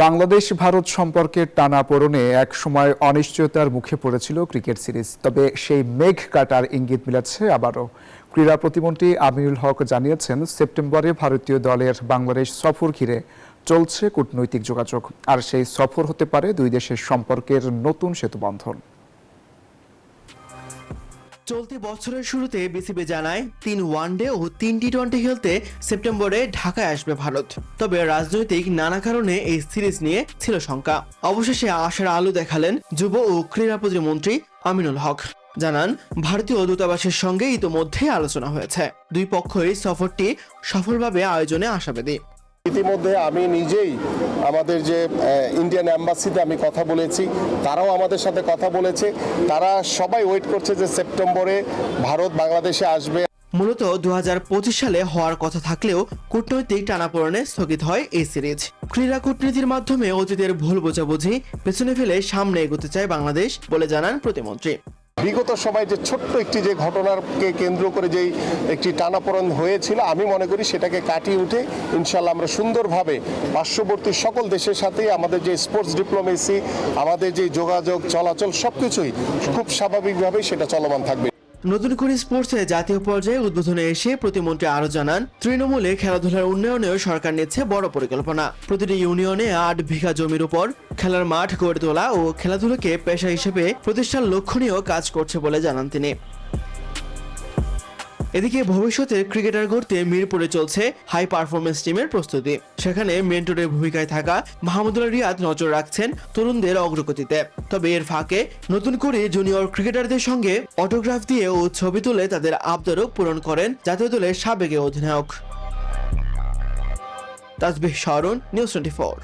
বাংলাদেশ ভারত সম্পর্কের টানাপোড়েনে এক সময় অনিশ্চয়তার মুখে পড়েছিল ক্রিকেট সিরিজ, তবে সেই মেঘ কাটার ইঙ্গিত মিলেছে আবারও। ক্রীড়া প্রতিমন্ত্রী আমিনুল হক জানিয়েছেন, সেপ্টেম্বরে ভারতীয় দলের বাংলাদেশ সফর ঘিরে চলছে কূটনৈতিক যোগাযোগ, আর সেই সফর হতে পারে দুই দেশের সম্পর্কের নতুন সেতুবন্ধন। চলতি বছরের শুরুতে বিসিবি জানায় 3 ওয়ানডে ও 3 টি-20 খেলতে সেপ্টেম্বরে ঢাকায় আসবে ভারত। তবে রাজনৈতিক নানা কারণে এই সিরিজ নিয়ে ছিল শঙ্কা। অবশেষে আশার আলো দেখালেন যুব ও ক্রীড়া প্রতিমন্ত্রী আমিনুল হক। জানান, ভারতীয় দূতাবাসের সঙ্গে ইতোমধ্যে আলোচনা হয়েছে। দুই পক্ষই সফরটি সফলভাবে আয়োজনে আশাবাদী। ইতিমধ্যে আমি নিজেই আমাদের যে ইন্ডিয়ান অ্যাম্বাসিতে আমি কথা বলেছি, তারাও আমাদের সাথে কথা বলেছে। তারা সবাই ওয়েট করছে যে সেপ্টেম্বরে ভারত বাংলাদেশে আসবে। মূলত 2025 সালে হওয়ার কথা থাকলেও কূটনৈতিক টানাপোড়েনে স্থগিত হয় এই সিরিজ। ক্রীড়া কূটনীতির মাধ্যমে অতীতের ভুল বোঝাবুঝি পেছনে ফেলে সামনে এগোতে চায় বাংলাদেশ বলে জানান প্রতিমন্ত্রী। বিগত সময় যে ছোট্ট একটি যে ঘটনাকে কেন্দ্র করে যেই একটি টানাপোড়েন হয়েছিল, আমি মনে করি সেটাকে কাটিয়ে উঠে ইনশাল্লাহ আমরা সুন্দরভাবে পার্শ্ববর্তী সকল দেশের সাথেই আমাদের যে স্পোর্টস ডিপ্লোমেসি, আমাদের যে যোগাযোগ চলাচল সবকিছুই খুব স্বাভাবিকভাবেই সেটা চলমান থাকবে। নতুন করে স্পোর্টসে জাতীয় পর্যায়ে উদ্বোধনে এসে প্রতিমন্ত্রী আরো জানান, তৃণমূলে খেলাধুলার উন্নয়নেও সরকার নিচ্ছে বড় পরিকল্পনা। প্রতিটি ইউনিয়নে 8 বিঘা জমির উপর খেলার মাঠ গড়ে তোলা ও খেলাধুলাকে পেশা হিসেবে প্রতিষ্ঠার লক্ষ্য নিয়েও কাজ করছে বলে জানান তিনি। এদিকে ভবিষ্যতে ক্রিকেটার গড়তে মিরপুরে চলছে হাই পারফরমেন্স টিমের প্রস্তুতি। সেখানে মেন্টরের ভূমিকায় থাকা মাহমুদুল্লাহ রিয়াদ নজর রাখছেন তরুণদের অগ্রগতিতে। তবে এর ফাঁকে নতুন করে জুনিয়র ক্রিকেটারদের সঙ্গে অটোগ্রাফ দিয়ে ও ছবি তুলে তাদের আবদারও পূরণ করেন জাতীয় দলের সাবেক অধিনায়ক। তাসবিহ শাওন, নিউজ 24।